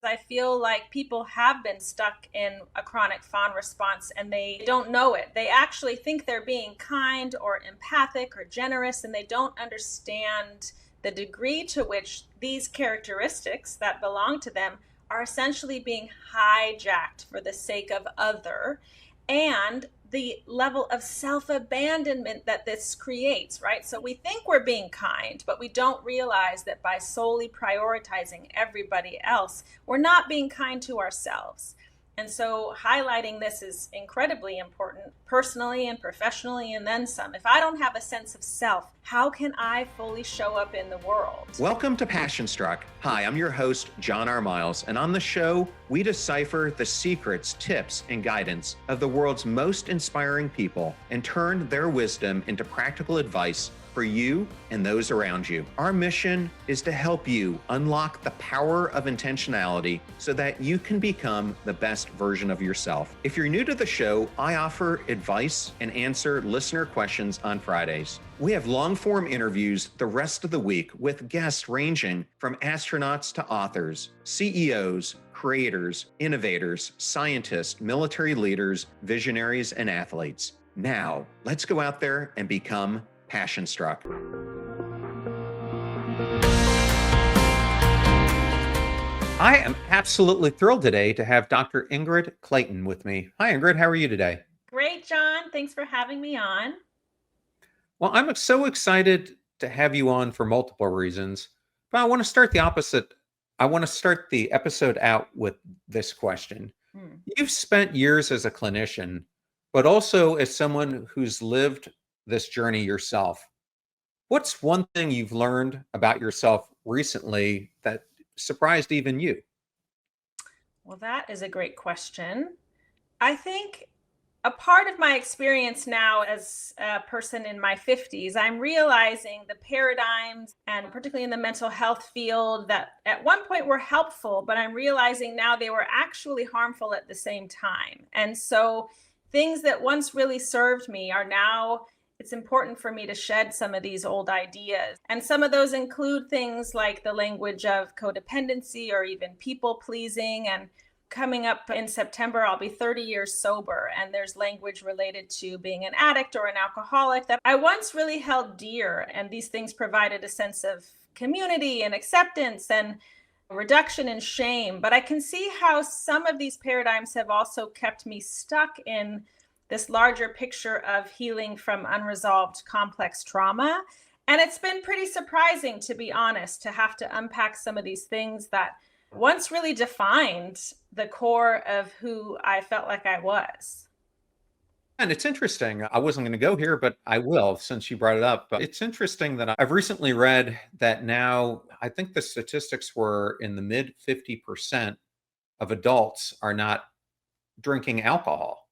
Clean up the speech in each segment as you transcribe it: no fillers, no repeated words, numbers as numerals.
I feel like people have been stuck in a chronic fawn response and they don't know it. They actually think they're being kind or empathic or generous, and they don't understand the degree to which these characteristics that belong to them are essentially being hijacked for the sake of other, and the level of self-abandonment that this creates, right? So we think we're being kind, but we don't realize that by solely prioritizing everybody else, we're not being kind to ourselves. And so highlighting this is incredibly important, personally and professionally, and then some. If I don't have a sense of self, how can I fully show up in the world? Welcome to Passion Struck. Hi, I'm your host, John R. Miles, and on the show, we decipher the secrets, tips, and guidance of the world's most inspiring people and turn their wisdom into practical advice for you and those around you. Our mission is to help you unlock the power of intentionality so that you can become the best version of yourself. If you're new to the show, I offer advice and answer listener questions on Fridays. We have long-form interviews the rest of the week with guests ranging from astronauts to authors, CEOs, creators, innovators, scientists, military leaders, visionaries, and athletes. Now, let's go out there and become Passion Struck. I am absolutely thrilled today to have Dr. Ingrid Clayton with me. Hi, Ingrid. How are you today? Great, John. Thanks for having me on. Well, I'm so excited to have you on for multiple reasons, but I want to start the opposite. I want to start the episode out with this question. You've spent years as a clinician, but also as someone who's lived this journey yourself. What's one thing you've learned about yourself recently that surprised even you? Well, that is a great question. I think a part of my experience now as a person in my 50s, I'm realizing the paradigms, and particularly in the mental health field, that at one point were helpful, but I'm realizing now they were actually harmful at the same time. And so things that once really served me are now, it's important for me to shed some of these old ideas. And some of those include things like the language of codependency or even people pleasing. And coming up in September, I'll be 30 years sober, and there's language related to being an addict or an alcoholic that I once really held dear. And these things provided a sense of community and acceptance and reduction in shame. But I can see how some of these paradigms have also kept me stuck in this larger picture of healing from unresolved complex trauma. And it's been pretty surprising, to be honest, to have to unpack some of these things that once really defined the core of who I felt like I was. And it's interesting. I wasn't going to go here, but I will since you brought it up. But it's interesting that I've recently read that now I think the statistics were in the mid 50% of adults are not drinking alcohol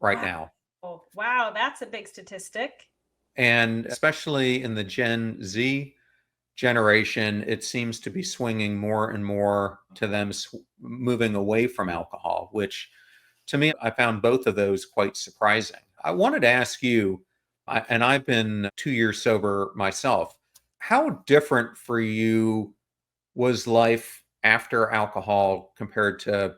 right Wow. now. Wow, that's a big statistic. And especially in the Gen Z generation, it seems to be swinging more and more to them moving away from alcohol, which to me, I found both of those quite surprising. I wanted to ask you, and I've been 2 years sober myself, how different for you was life after alcohol compared to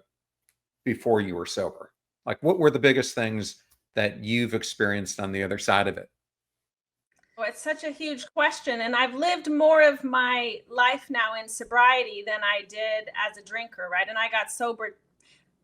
before you were sober? Like, what were the biggest things that you've experienced on the other side of it? Well, it's such a huge question. And I've lived more of my life now in sobriety than I did as a drinker, right? And I got sober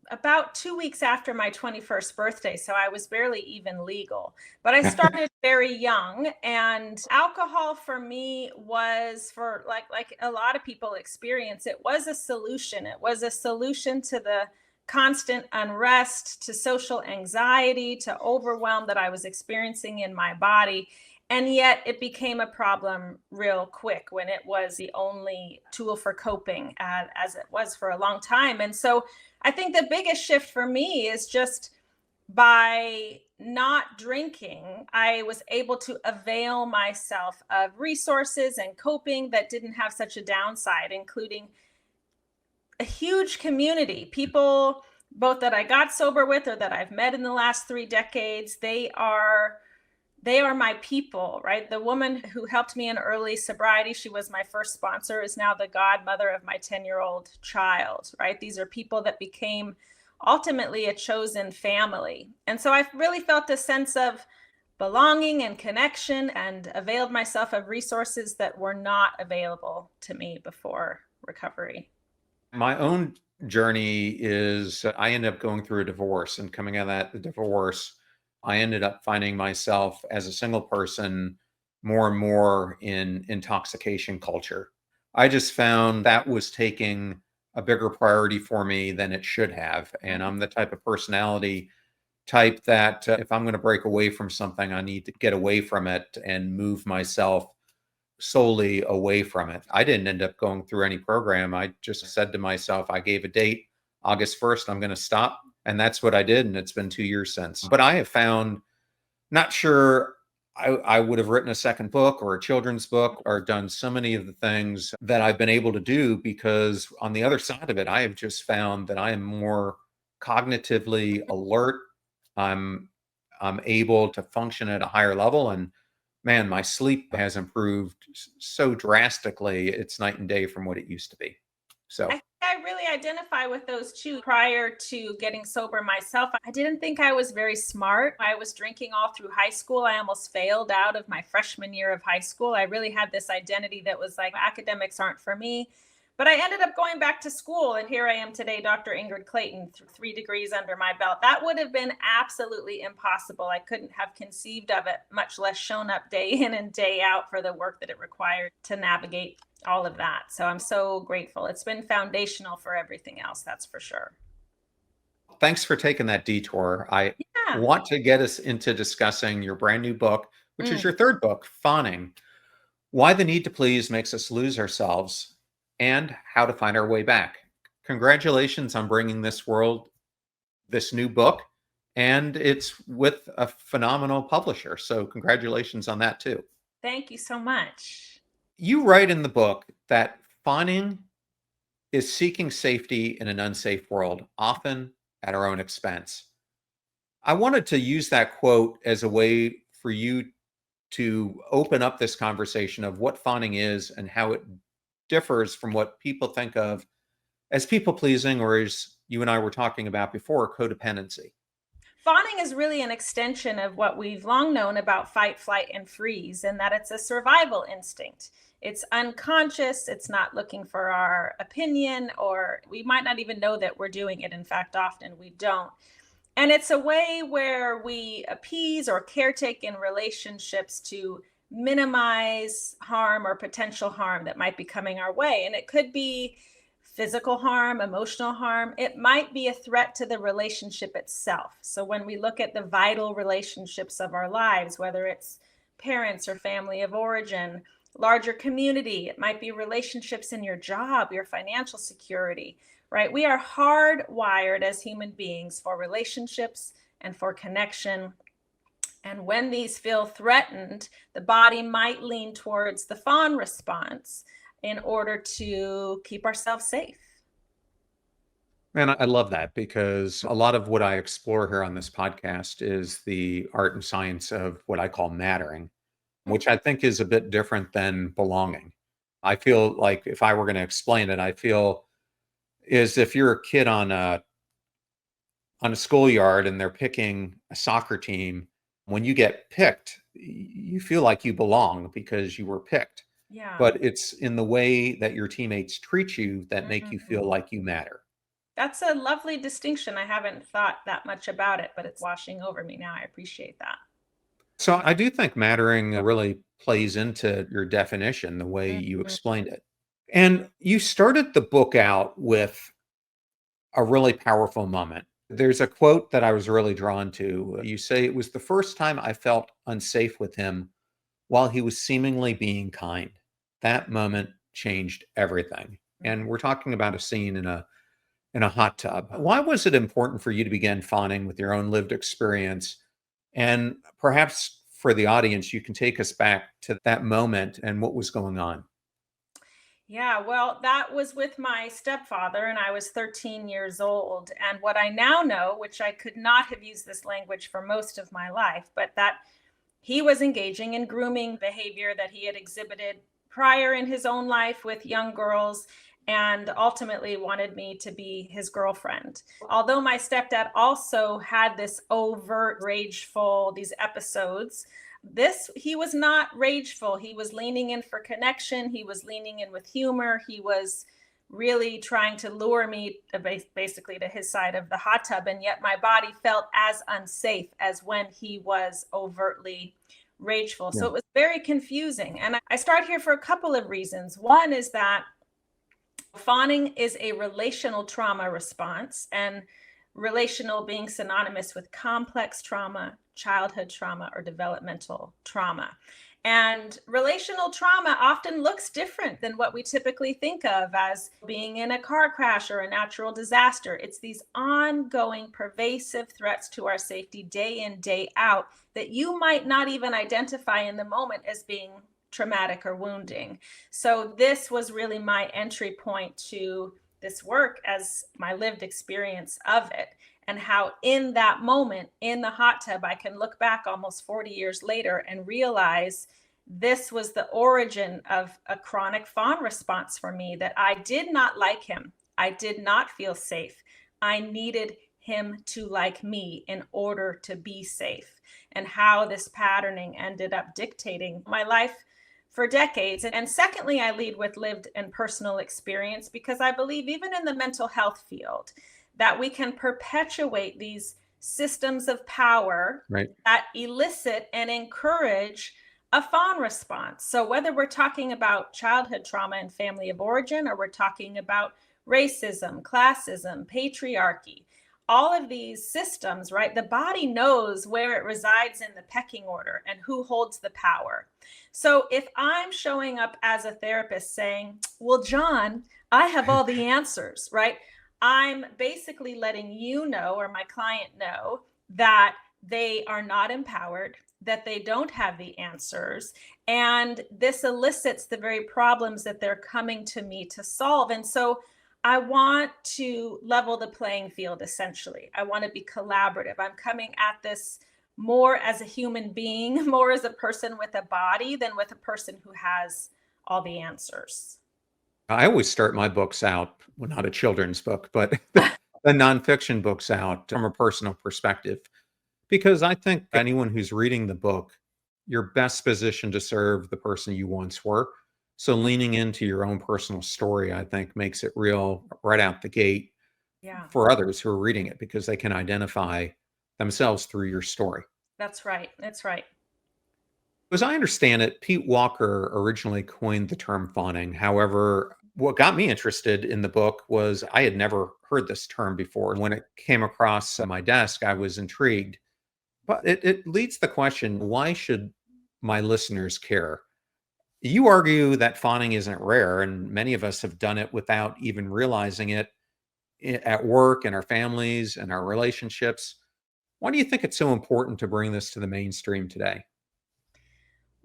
about 2 weeks after my 21st birthday. So I was barely even legal. But I started very young. And alcohol for me was, for like a lot of people experience, it was a solution. It was a solution to the constant unrest, to social anxiety, to overwhelm that I was experiencing in my body. And yet it became a problem real quick when it was the only tool for coping, as it was for a long time. And so I think the biggest shift for me is just by not drinking, I was able to avail myself of resources and coping that didn't have such a downside, including a huge community. People, both that I got sober with or that I've met in the last 3 decades, they are they are my people, right? The woman who helped me in early sobriety, she was my first sponsor, is now the godmother of my 10-year-old child, right? These are people that became ultimately a chosen family. And so I really felt a sense of belonging and connection and availed myself of resources that were not available to me before recovery. My own journey is I ended up going through a divorce, and coming out of that divorce, I ended up finding myself as a single person more and more in intoxication culture. I just found that was taking a bigger priority for me than it should have. And I'm the type of personality type that if I'm going to break away from something, I need to get away from it and move myself solely away from it. I didn't end up going through any program. I just said to myself, I gave a date, August 1st, I'm going to stop. And that's what I did. And it's been 2 years since. But I have found, not sure I would have written a second book or a children's book or done so many of the things that I've been able to do, because on the other side of it, I have just found that I am more cognitively alert. I'm I'm able to function at a higher level, and man, my sleep has improved so drastically. It's night and day from what it used to be. I So, think I really identify with those two. Prior to getting sober myself, I didn't think I was very smart. I was drinking all through high school. I almost failed out of my freshman year of high school. I really had this identity that was like, academics aren't for me. But I ended up going back to school, and here I am today, Dr. Ingrid Clayton, 3 degrees under my belt. That would have been absolutely impossible. I couldn't have conceived of it, much less shown up day in and day out for the work that it required to navigate all of that. So I'm so grateful. It's been foundational for everything else, that's for sure. thanks for taking that detour. I Yeah. want to get us into discussing your brand new book, which is Mm. your third book, Fawning: Why the Need to Please Makes Us Lose Ourselves and How to Find Our Way Back. Congratulations on bringing this world this new book, and it's with a phenomenal publisher. So, congratulations on that too. Thank you so much. You write in the book that fawning is seeking safety in an unsafe world, often at our own expense. I wanted to use that quote as a way for you to open up this conversation of what fawning is and how it differs from what people think of as people pleasing, or as you and I were talking about before, codependency. Fawning is really an extension of what we've long known about fight, flight, and freeze, and that it's a survival instinct. It's unconscious, it's not looking for our opinion, or we might not even know that we're doing it. In fact, often we don't. And it's a way where we appease or caretake in relationships to minimize harm or potential harm that might be coming our way. And it could be physical harm, emotional harm. It might be a threat to the relationship itself. So when we look at the vital relationships of our lives, whether it's parents or family of origin, larger community, it might be relationships in your job, your financial security, right? We are hardwired as human beings for relationships and for connection. And when these feel threatened, the body might lean towards the fawn response in order to keep ourselves safe. And I love that, because a lot of what I explore here on this podcast is the art and science of what I call mattering, which I think is a bit different than belonging. I feel like if I were going to explain it, I feel is if you're a kid on a schoolyard and they're picking a soccer team, when you get picked, you feel like you belong because you were picked. Yeah. But it's in the way that your teammates treat you that make you Mhm. feel like you matter. That's a lovely distinction. I haven't thought that much about it, but it's washing over me now. I appreciate that. So I do think mattering really plays into your definition, the way you Mhm. explained it. And you started the book out with a really powerful moment. There's a quote that I was really drawn to. You say, "It was the first time I felt unsafe with him while he was seemingly being kind. That moment changed everything." And we're talking about a scene in a hot tub. Why was it important for you to begin fawning with your own lived experience? And perhaps for the audience, you can take us back to that moment and what was going on. Yeah, well, that was with my stepfather, and I was 13 years old. And what I now know, which I could not have used this language for most of my life, but that he was engaging in grooming behavior that he had exhibited prior in his own life with young girls, and ultimately wanted me to be his girlfriend. Although my stepdad also had this overt rageful, these episodes, he was not rageful. He was leaning in for connection. He was leaning in with humor. He was really trying to lure me basically to his side of the hot tub. And yet my body felt as unsafe as when he was overtly rageful. So it was very confusing. And I start here for a couple of reasons. One is that fawning is a relational trauma response, and relational being synonymous with complex trauma, childhood trauma, or developmental trauma. And relational trauma often looks different than what we typically think of as being in a car crash or a natural disaster. It's these ongoing, pervasive threats to our safety day in, day out that you might not even identify in the moment as being traumatic or wounding. So this was really my entry point to this work as my lived experience of it, and how in that moment in the hot tub, I can look back almost 40 years later and realize this was the origin of a chronic fawn response for me, that I did not like him. I did not feel safe. I needed him to like me in order to be safe, and how this patterning ended up dictating my life for decades. And secondly, I lead with lived and personal experience, because I believe even in the mental health field that we can perpetuate these systems of power that elicit and encourage a fawn response. So whether we're talking about childhood trauma and family of origin, or we're talking about racism, classism, patriarchy, all of these systems, right? The body knows where it resides in the pecking order and who holds the power. So if I'm showing up as a therapist saying, well, John, I have all the answers, right? I'm basically letting you know, or my client know, that they are not empowered, that they don't have the answers. And this elicits the very problems that they're coming to me to solve. And so I want to level the playing field, essentially. I want to be collaborative. I'm coming at this more as a human being, more as a person with a body than with a person who has all the answers. I always start my books out, well, not a children's book, but the nonfiction books out from a personal perspective, because I think anyone who's reading the book, you're best positioned to serve the person you once were. So leaning into your own personal story, I think, makes it real right out the gate for others who are reading it, because they can identify themselves through your story. That's right. That's right. As I understand it, Pete Walker originally coined the term fawning. However, what got me interested in the book was I had never heard this term before. When it came across my desk, I was intrigued. But it leads the question, why should my listeners care? You argue that fawning isn't rare, and many of us have done it without even realizing it at work, in our families, and our relationships. Why do you think it's so important to bring this to the mainstream today?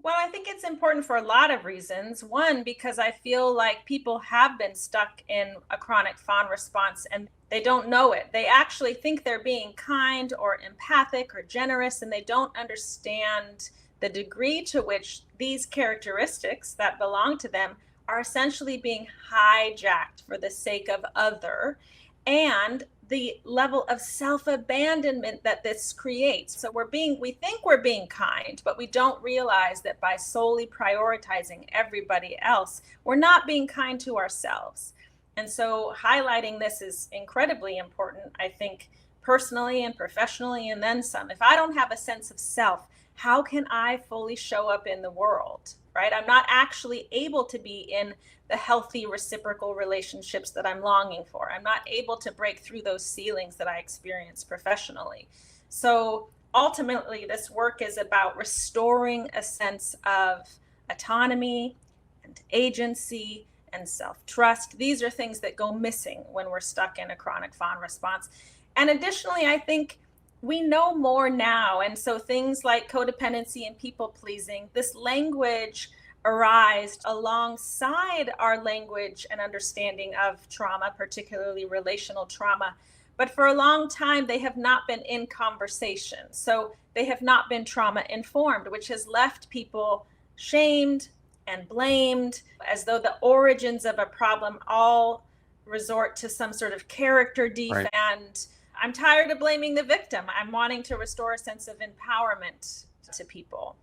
Well, I think it's important for a lot of reasons. One, because I feel like people have been stuck in a chronic fawn response and they don't know it. They actually think they're being kind or empathic or generous, and they don't understand the degree to which these characteristics that belong to them are essentially being hijacked for the sake of other, and the level of self-abandonment that this creates. So we think we're being kind, but we don't realize that by solely prioritizing everybody else, we're not being kind to ourselves. And so highlighting this is incredibly important, I think, personally and professionally, and then some. If I don't have a sense of self, how can I fully show up in the world, right? I'm not actually able to be in the healthy reciprocal relationships that I'm longing for. I'm not able to break through those ceilings that I experience professionally. So ultimately, this work is about restoring a sense of autonomy and agency and self-trust. These are things that go missing when we're stuck in a chronic fawn response. And additionally, I think we know more now. And so things like codependency and people pleasing, this language arised alongside our language and understanding of trauma, particularly relational trauma. But for a long time, they have not been in conversation. So they have not been trauma informed, which has left people shamed and blamed, as though the origins of a problem all resort to some sort of character defect. Right. And I'm tired of blaming the victim. I'm wanting to restore a sense of empowerment to people.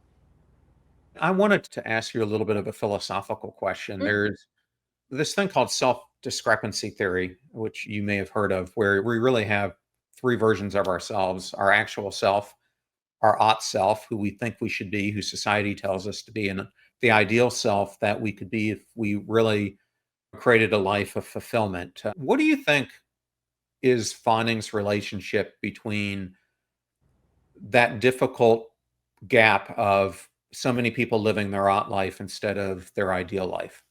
I wanted to ask you a little bit of a philosophical question. There's this thing called self-discrepancy theory, which you may have heard of, where we really have three versions of ourselves: our actual self, our ought self, who we think we should be, who society tells us to be, and the ideal self that we could be if we really created a life of fulfillment. What do you think is Fawning's relationship between that difficult gap of so many people living their ought life instead of their ideal life?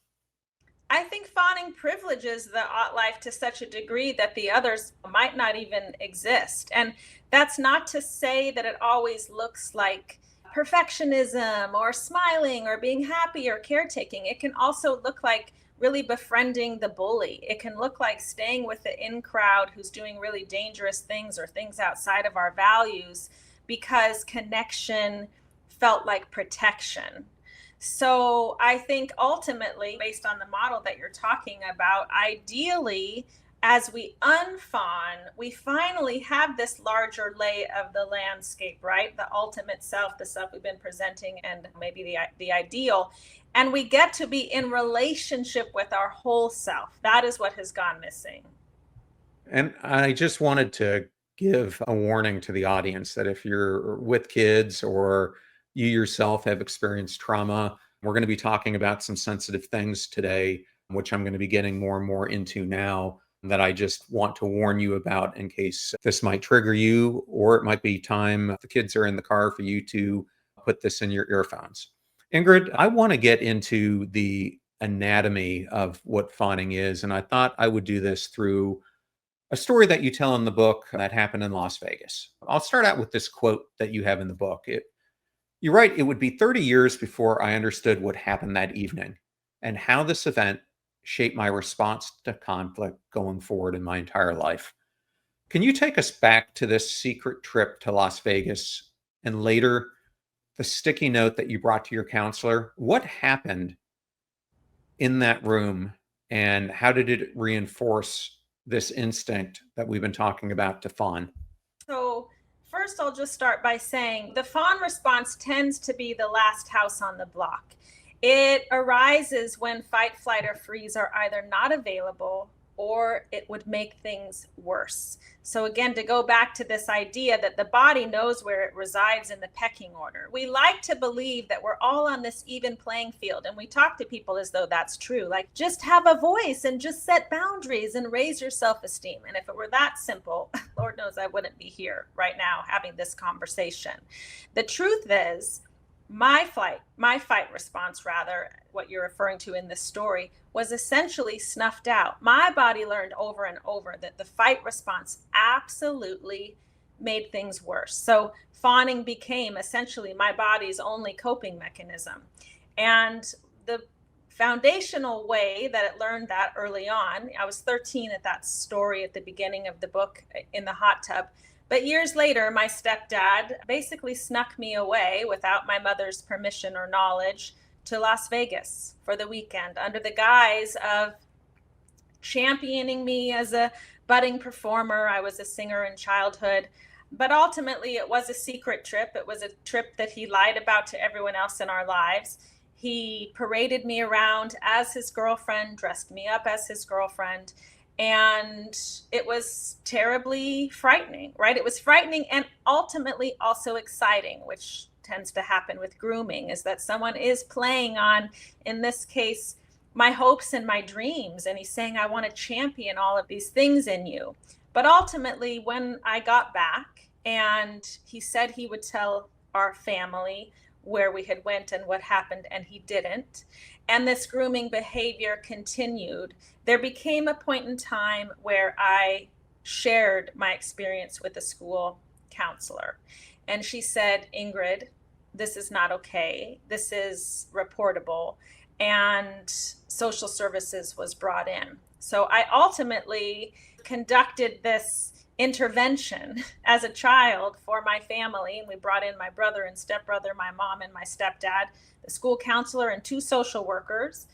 I think Fawning privileges the ought life to such a degree that the others might not even exist. And that's not to say that it always looks like perfectionism or smiling or being happy or caretaking. It can also look like really befriending the bully. It can look like staying with the in crowd who's doing really dangerous things or things outside of our values because connection felt like protection. So I think ultimately, based on the model that you're talking about, ideally, as we unfawn, we finally have this larger lay of the landscape, right? The ultimate self, the self we've been presenting, and maybe the ideal. And we get to be in relationship with our whole self. That is what has gone missing. And I just wanted to give a warning to the audience that if you're with kids or you yourself have experienced trauma, we're going to be talking about some sensitive things today, which I'm going to be getting more and more into now, that I just want to warn you about in case this might trigger you, or it might be time, if the kids are in the car, for you to put this in your earphones. Ingrid, I want to get into the anatomy of what fawning is, and I thought I would do this through a story that you tell in the book that happened in Las Vegas. I'll start out with this quote that you have in the book. You write, "It would be 30 years before I understood what happened that evening and how this event shaped my response to conflict going forward in my entire life." Can you take us back to this secret trip to Las Vegas and later the sticky note that you brought to your counselor? What happened in that room and how did it reinforce this instinct that we've been talking about to fawn? So, first, I'll just start by saying the fawn response tends to be the last house on the block. It arises when fight, flight, or freeze are either not available or it would make things worse. So, again, to go back to this idea that the body knows where it resides in the pecking order, we like to believe that we're all on this even playing field. And we talk to people as though that's true. Like, just have a voice and just set boundaries and raise your self esteem. And if it were that simple, Lord knows I wouldn't be here right now having this conversation. The truth is, my fight response, rather, what you're referring to in this story, was essentially snuffed out. My body learned over and over that the fight response absolutely made things worse. So fawning became essentially my body's only coping mechanism. And the foundational way that it learned that early on, I was 13 at that story at the beginning of the book in the hot tub. But years later, my stepdad basically snuck me away without my mother's permission or knowledge to Las Vegas for the weekend under the guise of championing me as a budding performer. I was a singer in childhood, but ultimately it was a secret trip. It was a trip that he lied about to everyone else in our lives. He paraded me around as his girlfriend, dressed me up as his girlfriend. And it was terribly frightening, right? It was frightening and ultimately also exciting, which tends to happen with grooming, is that someone is playing on, in this case, my hopes and my dreams. And he's saying, I want to champion all of these things in you. But ultimately, when I got back and he said he would tell our family where we had went and what happened, and he didn't, and this grooming behavior continued, there became a point in time where I shared my experience with a school counselor. And she said, Ingrid, this is not okay. This is reportable. And social services was brought in. So I ultimately conducted this intervention as a child for my family. And we brought in my brother and stepbrother, my mom and my stepdad, the school counselor, and 2 social workers.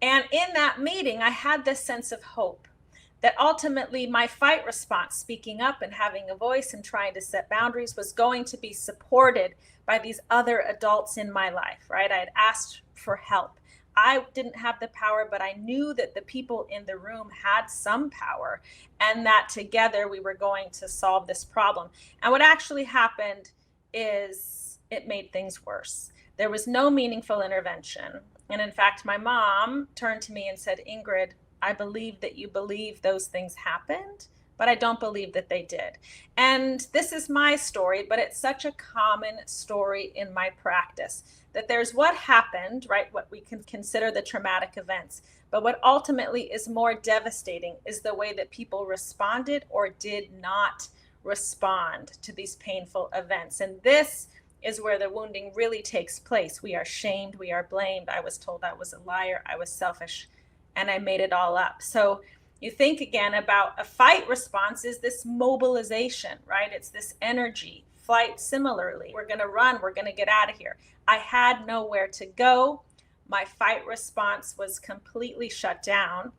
And in that meeting, I had this sense of hope that ultimately my fight response, speaking up and having a voice and trying to set boundaries, was going to be supported by these other adults in my life, right? I had asked for help. I didn't have the power, but I knew that the people in the room had some power, and that together we were going to solve this problem. And what actually happened is it made things worse. There was no meaningful intervention. And in fact, my mom turned to me and said, Ingrid, I believe that you believe those things happened, but I don't believe that they did. And this is my story, but it's such a common story in my practice, that there's what happened, right? What we can consider the traumatic events. But what ultimately is more devastating is the way that people responded or did not respond to these painful events. And this is where the wounding really takes place. We are shamed, we are blamed. I was told I was a liar, I was selfish, and I made it all up. So you think again about a fight response is this mobilization, right? It's this energy. Flight, similarly, we're going to run, we're going to get out of here. I had nowhere to go. My fight response was completely shut down.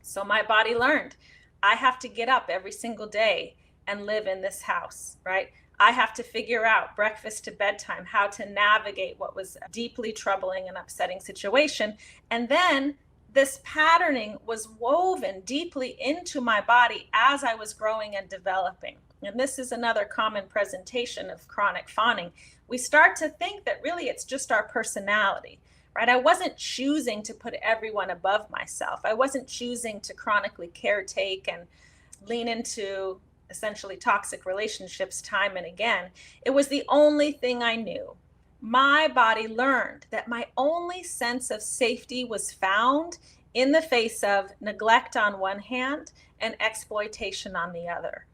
So my body learned, I have to get up every single day and live in this house, right? I have to figure out breakfast to bedtime, how to navigate what was a deeply troubling and upsetting situation. And then this patterning was woven deeply into my body as I was growing and developing. And this is another common presentation of chronic fawning. We start to think that really it's just our personality, right? I wasn't choosing to put everyone above myself. I wasn't choosing to chronically caretake and lean into essentially toxic relationships time and again. It was the only thing I knew. My body learned that my only sense of safety was found in the face of neglect on one hand and exploitation on the other.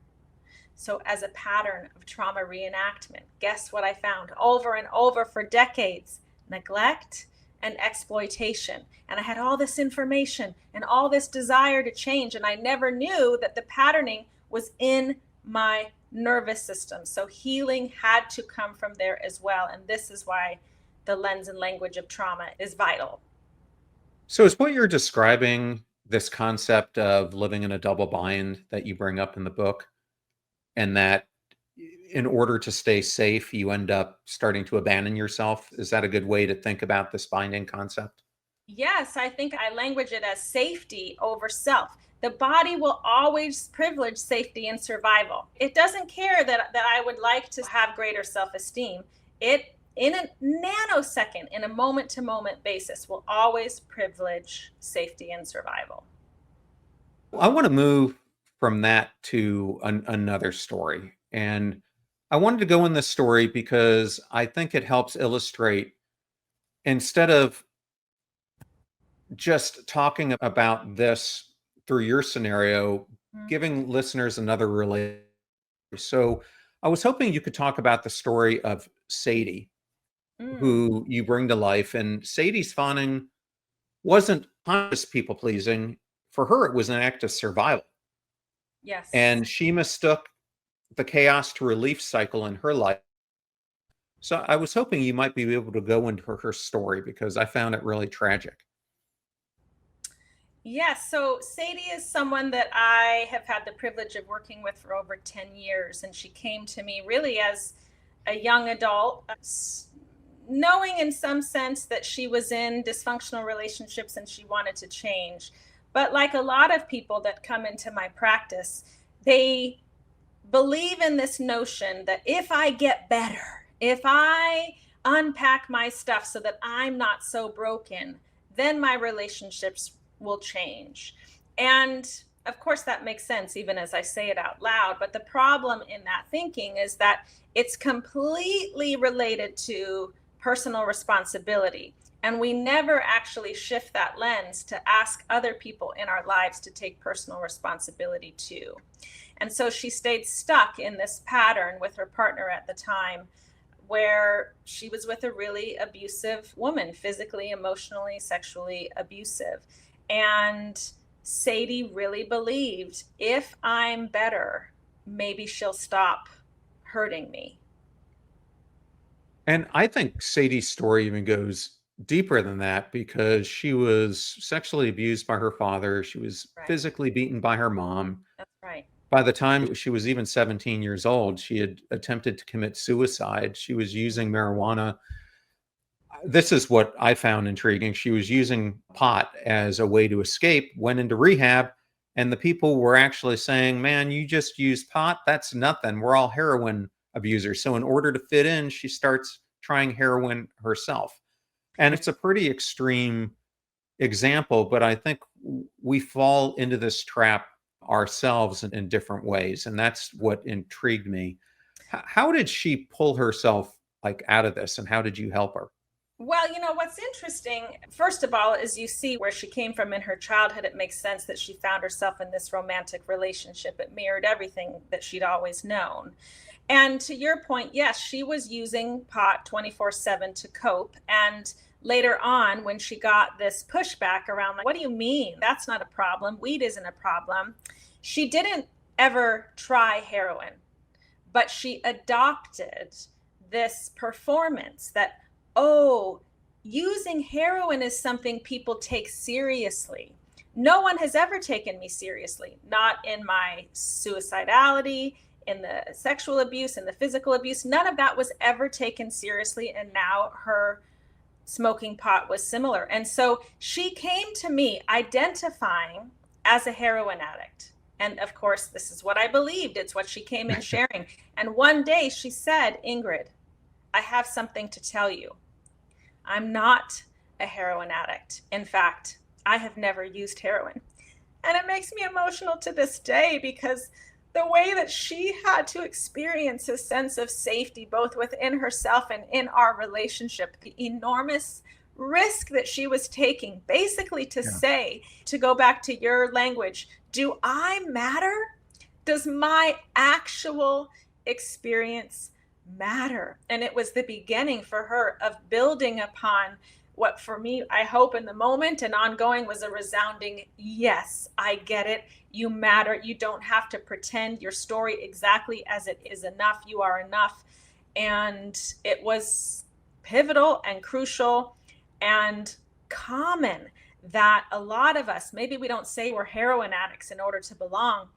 So as a pattern of trauma reenactment, guess what I found over and over for decades? Neglect and exploitation. And I had all this information and all this desire to change, and I never knew that the patterning was in my nervous system. So healing had to come from there as well. And this is why the lens and language of trauma is vital. So is what you're describing this concept of living in a double bind that you bring up in the book, and that in order to stay safe, you end up starting to abandon yourself? Is that a good way to think about this binding concept? Yes, I think I language it as safety over self. The body will always privilege safety and survival. It doesn't care that I would like to have greater self-esteem. It, in a nanosecond, in a moment-to-moment basis, will always privilege safety and survival. I want to move from that to another story. And I wanted to go in this story because I think it helps illustrate, instead of just talking about this through your scenario, giving listeners another relation. So I was hoping you could talk about the story of Sadie, who you bring to life. And Sadie's fawning wasn't conscious people pleasing. For her, it was an act of survival. Yes. And she mistook the chaos to relief cycle in her life. So I was hoping you might be able to go into her story, because I found it really tragic. Yes, so Sadie is someone that I have had the privilege of working with for over 10 years. And she came to me really as a young adult, knowing in some sense that she was in dysfunctional relationships and she wanted to change. But like a lot of people that come into my practice, they believe in this notion that if I get better, if I unpack my stuff so that I'm not so broken, then my relationships will change. And of course that makes sense even as I say it out loud, but the problem in that thinking is that it's completely related to personal responsibility, and we never actually shift that lens to ask other people in our lives to take personal responsibility too. And so she stayed stuck in this pattern with her partner at the time, where she was with a really abusive woman, physically, emotionally, sexually abusive. And Sadie really believed, if I'm better, maybe she'll stop hurting me. And I think Sadie's story even goes deeper than that because she was sexually abused by her father. She was Right. physically beaten by her mom. That's right. By the time she was even 17 years old, she had attempted to commit suicide. She was using marijuana. This is what I found intriguing. She was using pot as a way to escape, went into rehab, and the people were actually saying, "Man, you just use pot? That's nothing. We're all heroin abusers." So, in order to fit in, she starts trying heroin herself. And it's a pretty extreme example, but I think we fall into this trap ourselves in different ways. And that's what intrigued me. How did she pull herself like out of this, and how did you help her? Well, what's interesting, first of all, is you see where she came from in her childhood. It makes sense that she found herself in this romantic relationship. It mirrored everything that she'd always known. And to your point, yes, she was using pot 24/7 to cope. And later on, when she got this pushback around, like, what do you mean? That's not a problem. Weed isn't a problem. She didn't ever try heroin, but she adopted this performance that, oh, using heroin is something people take seriously. No one has ever taken me seriously, not in my suicidality, in the sexual abuse, in the physical abuse. None of that was ever taken seriously. And now her smoking pot was similar. And so she came to me identifying as a heroin addict. And of course, this is what I believed. It's what she came in sharing. And one day she said, Ingrid, I have something to tell you. I'm not a heroin addict. In fact, I have never used heroin. And it makes me emotional to this day because the way that she had to experience a sense of safety, both within herself and in our relationship, the enormous risk that she was taking, basically to say, to go back to your language, do I matter? Does my actual experience matter? And it was the beginning for her of building upon what, for me, I hope in the moment and ongoing, was a resounding yes. I get it. You matter. You don't have to pretend your story exactly as it is enough. You are enough. And it was pivotal and crucial and common that a lot of us, maybe we don't say we're heroin addicts in order to belong,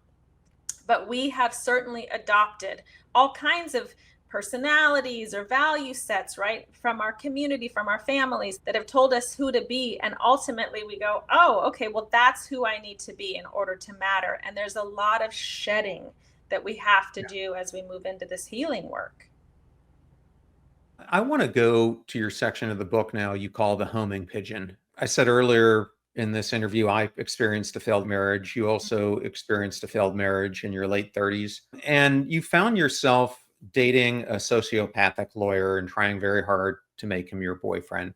but we have certainly adopted all kinds of personalities or value sets, right, from our community, from our families, that have told us who to be. And ultimately we go, oh, okay, well, that's who I need to be in order to matter. And there's a lot of shedding that we have to do as we move into this healing work. I want to go to your section of the book now you call the homing pigeon. I said earlier in this interview, I experienced a failed marriage. You also experienced a failed marriage in your late 30s. And you found yourself dating a sociopathic lawyer and trying very hard to make him your boyfriend.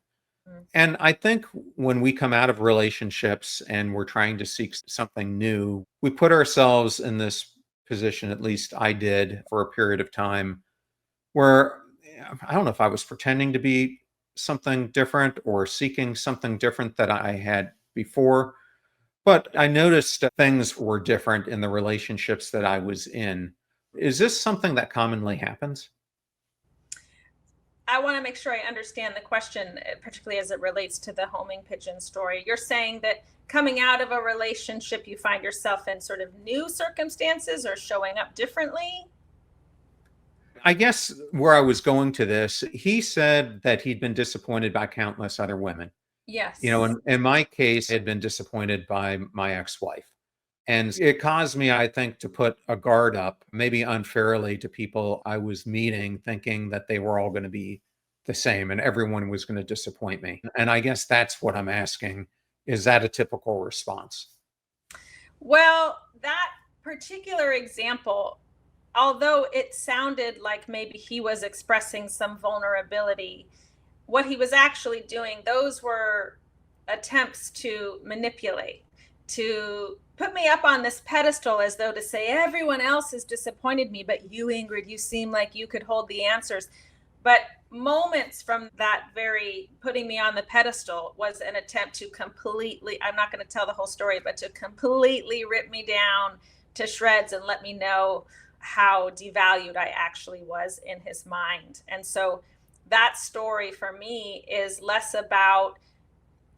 Mm. And I think when we come out of relationships and we're trying to seek something new, we put ourselves in this position, at least I did for a period of time, where I don't know if I was pretending to be something different or seeking something different that I had before, but I noticed that things were different in the relationships that I was in. Is this something that commonly happens? I want to make sure I understand the question, particularly as it relates to the homing pigeon story. You're saying that coming out of a relationship, you find yourself in sort of new circumstances or showing up differently? I guess where I was going to this, he said that he'd been disappointed by countless other women. Yes. In my case, I had been disappointed by my ex-wife. And it caused me, I think, to put a guard up, maybe unfairly, to people I was meeting, thinking that they were all going to be the same and everyone was going to disappoint me. And I guess that's what I'm asking. Is that a typical response? Well, that particular example, although it sounded like maybe he was expressing some vulnerability, what he was actually doing, those were attempts to manipulate, to put me up on this pedestal as though to say, everyone else has disappointed me, but you, Ingrid, you seem like you could hold the answers. But moments from that very putting me on the pedestal was an attempt to completely, I'm not going to tell the whole story, but to completely rip me down to shreds and let me know how devalued I actually was in his mind. And so that story for me is less about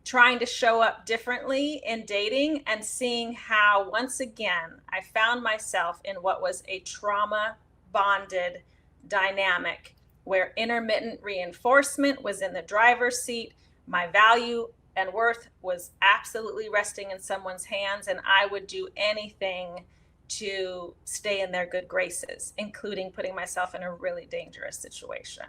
trying to show up differently in dating and seeing how, once again, I found myself in what was a trauma bonded dynamic where intermittent reinforcement was in the driver's seat. My value and worth was absolutely resting in someone's hands, and I would do anything to stay in their good graces, including putting myself in a really dangerous situation.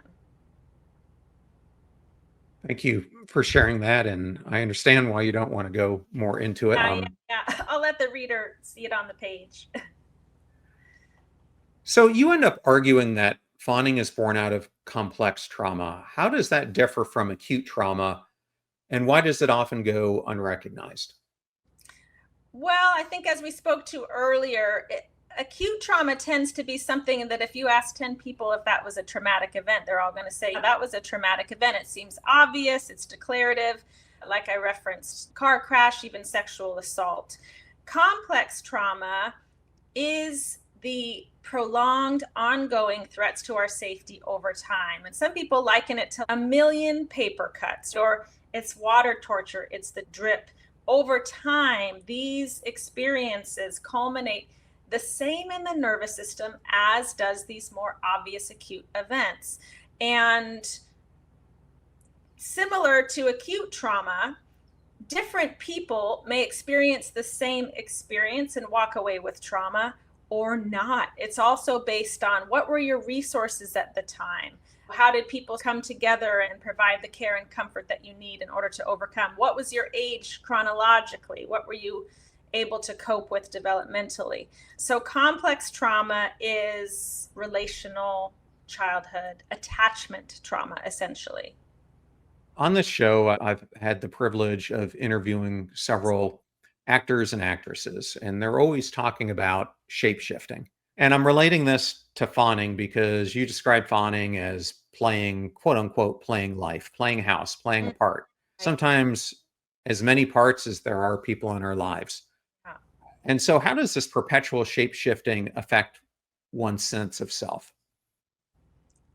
Thank you for sharing that. And I understand why you don't want to go more into it. Yeah. I'll let the reader see it on the page. So you end up arguing that fawning is born out of complex trauma. How does that differ from acute trauma? And why does it often go unrecognized? Well, I think as we spoke to earlier, acute trauma tends to be something that if you ask 10 people if that was a traumatic event, they're all going to say that was a traumatic event. It seems obvious, it's declarative, like I referenced, car crash, even sexual assault. Complex trauma is the prolonged, ongoing threats to our safety over time. And some people liken it to a million paper cuts, or it's water torture, it's the drip. Over time, these experiences culminate the same in the nervous system as does these more obvious acute events. And similar to acute trauma, different people may experience the same experience and walk away with trauma or not. It's also based on what were your resources at the time? How did people come together and provide the care and comfort that you need in order to overcome? What was your age chronologically? What were you able to cope with developmentally? So complex trauma is relational childhood attachment trauma, essentially. On this show, I've had the privilege of interviewing several actors and actresses, and they're always talking about shape shifting. And I'm relating this to fawning because you describe fawning as playing, quote unquote, playing life, playing house, playing a part, sometimes as many parts as there are people in our lives. And so, how does this perpetual shape shifting affect one's sense of self?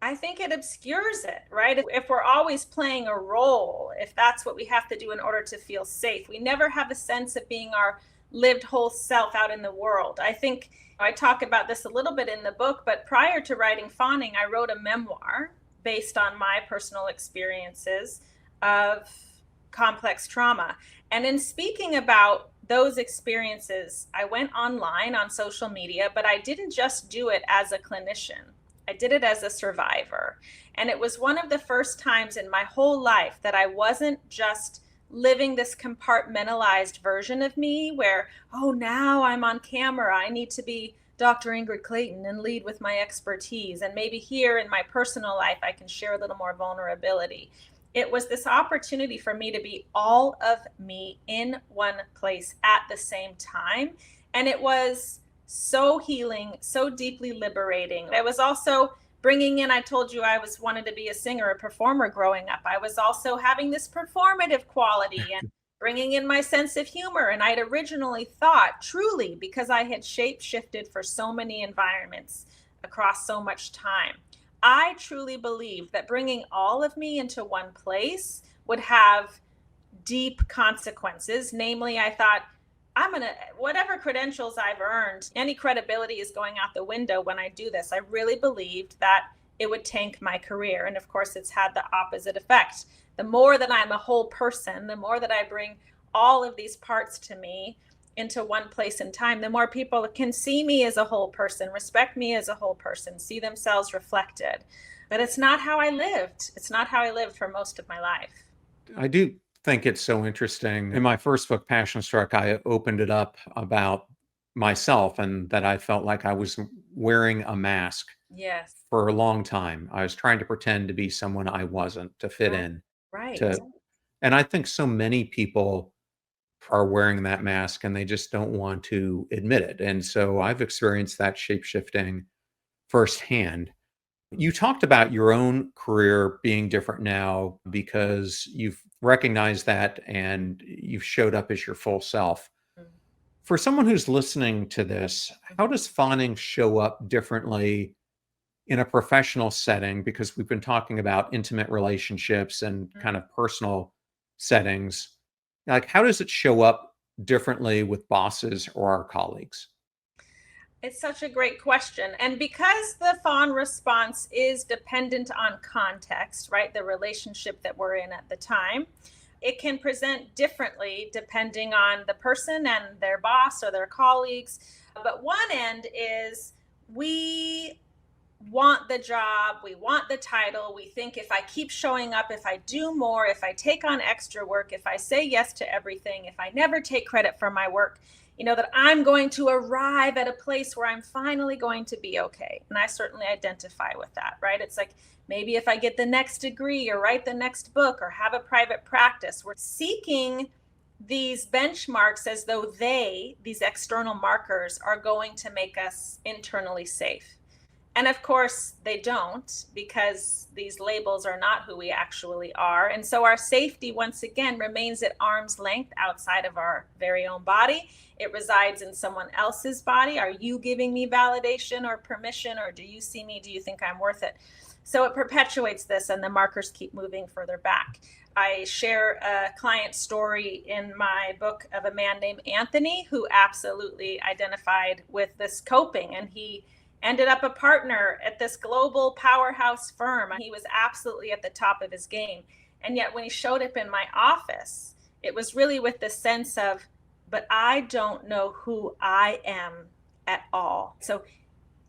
I think it obscures it, right? If we're always playing a role, if that's what we have to do in order to feel safe, we never have a sense of being our lived whole self out in the world. I think I talk about this a little bit in the book, but prior to writing Fawning, I wrote a memoir based on my personal experiences of complex trauma. And in speaking about those experiences, I went online on social media, but I didn't just do it as a clinician. I did it as a survivor. And it was one of the first times in my whole life that I wasn't just living this compartmentalized version of me where, oh, now I'm on camera. I need to be Dr. Ingrid Clayton and lead with my expertise. And maybe here in my personal life, I can share a little more vulnerability. It was this opportunity for me to be all of me in one place at the same time. And it was so healing, so deeply liberating. It was also bringing in, I told you I wanted to be a singer, a performer growing up. I was also having this performative quality and bringing in my sense of humor. And I'd originally thought, truly, because I had shape shifted for so many environments across so much time, I truly believed that bringing all of me into one place would have deep consequences. Namely, I thought, whatever credentials I've earned, any credibility is going out the window when I do this. I really believed that it would tank my career. And of course, it's had the opposite effect. The more that I'm a whole person, the more that I bring all of these parts to me into one place and time, the more people can see me as a whole person, respect me as a whole person, see themselves reflected. But it's not how I lived. It's not how I lived for most of my life. I do think it's so interesting. In my first book, Passion Struck, I opened it up about myself and that I felt like I was wearing a mask. Yes. For a long time. I was trying to pretend to be someone I wasn't, to fit in. Right. And I think so many people are wearing that mask and they just don't want to admit it. And so I've experienced that shape shifting firsthand. You talked about your own career being different now because you've recognized that and you've showed up as your full self. For someone who's listening to this, how does fawning show up differently in a professional setting? Because we've been talking about intimate relationships and kind of personal settings. Like, how does it show up differently with bosses or our colleagues? It's such a great question. And because the fawn response is dependent on context, right? The relationship that we're in at the time, it can present differently depending on the person and their boss or their colleagues. But one end is we want the job, we want the title. We think if I keep showing up, if I do more, if I take on extra work, if I say yes to everything, if I never take credit for my work, that I'm going to arrive at a place where I'm finally going to be okay. And I certainly identify with that, right? It's like maybe if I get the next degree or write the next book or have a private practice, we're seeking these benchmarks as though these external markers, are going to make us internally safe. And of course, they don't, because these labels are not who we actually are. And so our safety, once again, remains at arm's length outside of our very own body. It resides in someone else's body. Are you giving me validation or permission, or do you see me? Do you think I'm worth it? So it perpetuates this, and the markers keep moving further back. I share a client story in my book of a man named Anthony who absolutely identified with this coping, and he ended up a partner at this global powerhouse firm. He was absolutely at the top of his game. And yet when he showed up in my office, it was really with the sense of, but I don't know who I am at all. So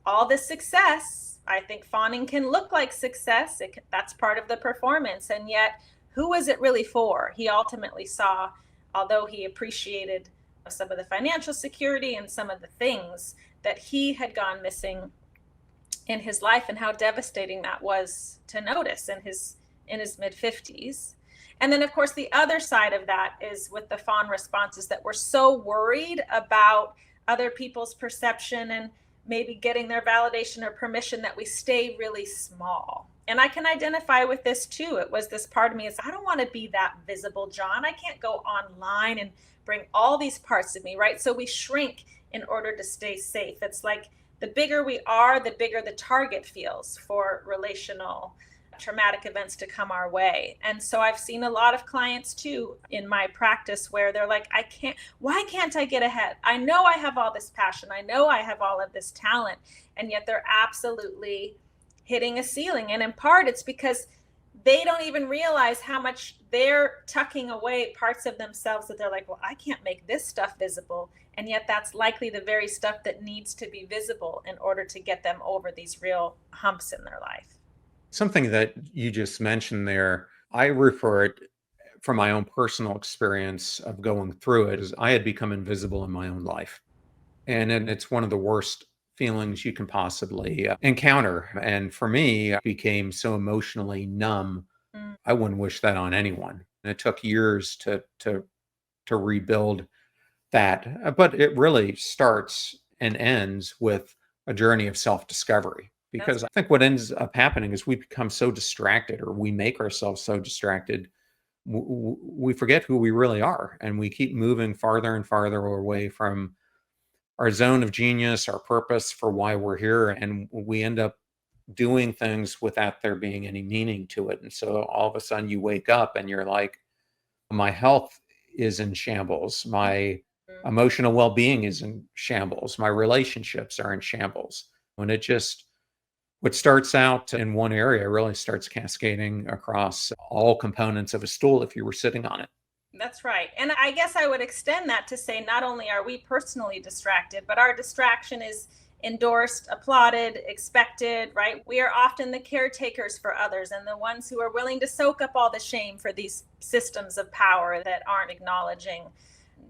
all the success, I think fawning can look like success. That's part of the performance. And yet, who is it really for? He ultimately saw, although he appreciated some of the financial security and some of the things, that he had gone missing in his life, and how devastating that was to notice in his mid-50s. And then, of course, the other side of that is with the fawn responses, that we're so worried about other people's perception and maybe getting their validation or permission that we stay really small. And I can identify with this too. It was this part of me is, I don't want to be that visible, John. I can't go online and bring all these parts of me, right? So we shrink in order to stay safe. It's like the bigger we are, the bigger the target feels for relational traumatic events to come our way. And so I've seen a lot of clients too in my practice where they're like, why can't I get ahead? I know I have all this passion. I know I have all of this talent. And yet they're absolutely hitting a ceiling. And in part, it's because they don't even realize how much they're tucking away parts of themselves that they're like, well, I can't make this stuff visible. And yet that's likely the very stuff that needs to be visible in order to get them over these real humps in their life. Something that you just mentioned there, I refer it from my own personal experience of going through it, as I had become invisible in my own life. And it's one of the worst feelings you can possibly encounter. And for me, I became so emotionally numb. Mm. I wouldn't wish that on anyone. And it took years to rebuild that. But it really starts and ends with a journey of self-discovery. Because I think what ends up happening is we become so distracted, or we make ourselves so distracted, we forget who we really are, and we keep moving farther and farther away from our zone of genius, our purpose for why we're here, and we end up doing things without there being any meaning to it. And so all of a sudden you wake up and you're like, my health is in shambles, my emotional well-being is in shambles, my relationships are in shambles. When it just what starts out in one area really starts cascading across all components of a stool if you were sitting on it. That's right. And I guess I would extend that to say not only are we personally distracted, but our distraction is endorsed, applauded, expected, right? We are often the caretakers for others and the ones who are willing to soak up all the shame for these systems of power that aren't acknowledging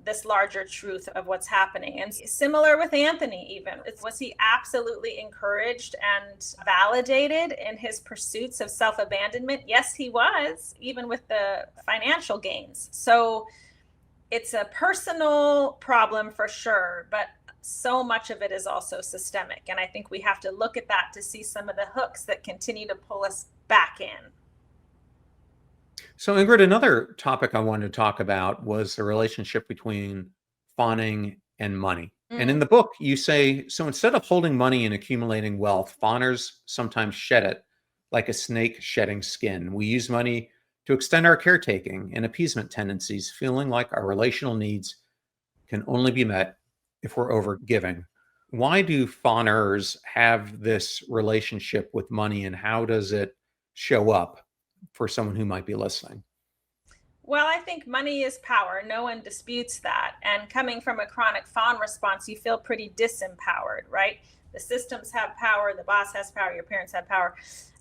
this larger truth of what's happening. And similar with Anthony, even, was he absolutely encouraged and validated in his pursuits of self-abandonment? Yes, he was, even with the financial gains. So it's a personal problem for sure, but so much of it is also systemic. And I think we have to look at that to see some of the hooks that continue to pull us back in. So, Ingrid, another topic I wanted to talk about was the relationship between fawning and money. And in the book, you say, so instead of holding money and accumulating wealth, fawners sometimes shed it like a snake shedding skin. We use money to extend our caretaking and appeasement tendencies, feeling like our relational needs can only be met if we're overgiving. Why do fawners have this relationship with money, and how does it show up for someone who might be listening? Well, I think money is power. No one disputes that. And coming from a chronic fawn response, you feel pretty disempowered, right? The systems have power, the boss has power, your parents have power.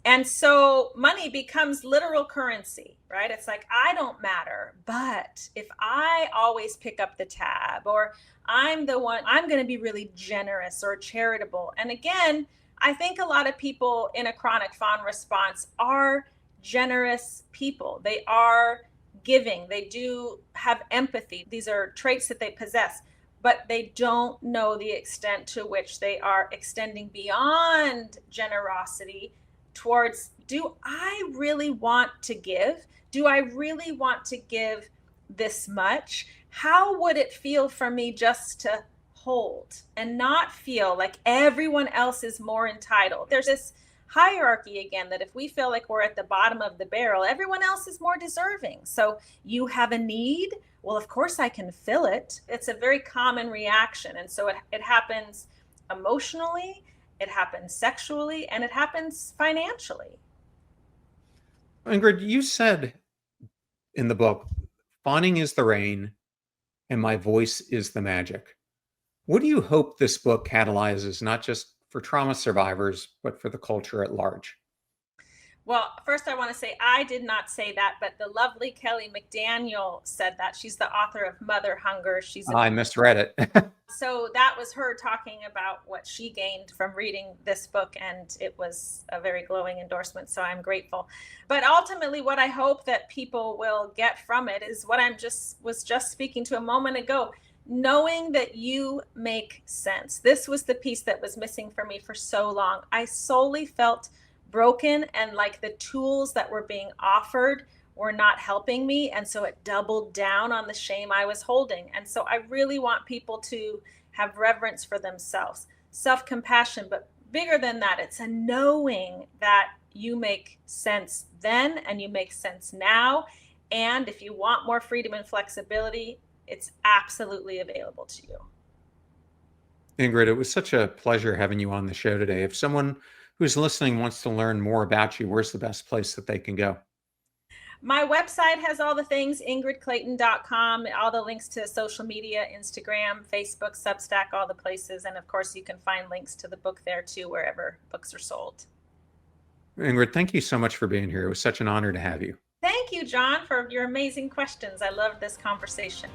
And so money becomes literal currency, right? It's like, I don't matter, but if I always pick up the tab, or I'm the one, I'm going to be really generous or charitable. And again, I think a lot of people in a chronic fawn response are generous people. They are giving, they do have empathy. These are traits that they possess, but they don't know the extent to which they are extending beyond generosity towards, do I really want to give? Do I really want to give this much? How would it feel for me just to hold and not feel like everyone else is more entitled? There's this hierarchy again, that if we feel like we're at the bottom of the barrel, everyone else is more deserving. So you have a need, well, of course I can fill it. It's a very common reaction. And so it happens emotionally, it happens sexually, and it happens financially. Ingrid, you said in the book, fawning is the rain and my voice is the magic. What do you hope this book catalyzes, not just for trauma survivors, but for the culture at large? Well, first I want to say I did not say that, but the lovely Kelly McDaniel said that. She's the author of Mother Hunger. I misread it. So that was her talking about what she gained from reading this book, and it was a very glowing endorsement, so I'm grateful. But ultimately, what I hope that people will get from it is what was just speaking to a moment ago. Knowing that you make sense. This was the piece that was missing for me for so long. I solely felt broken, and like the tools that were being offered were not helping me. And so it doubled down on the shame I was holding. And so I really want people to have reverence for themselves, self-compassion, but bigger than that, it's a knowing that you make sense then and you make sense now. And if you want more freedom and flexibility, it's absolutely available to you. Ingrid, it was such a pleasure having you on the show today. If someone who's listening wants to learn more about you, where's the best place that they can go? My website has all the things, ingridclayton.com, all the links to social media, Instagram, Facebook, Substack, all the places. And of course, you can find links to the book there too, wherever books are sold. Ingrid, thank you so much for being here. It was such an honor to have you. Thank you, John, for your amazing questions. I love this conversation.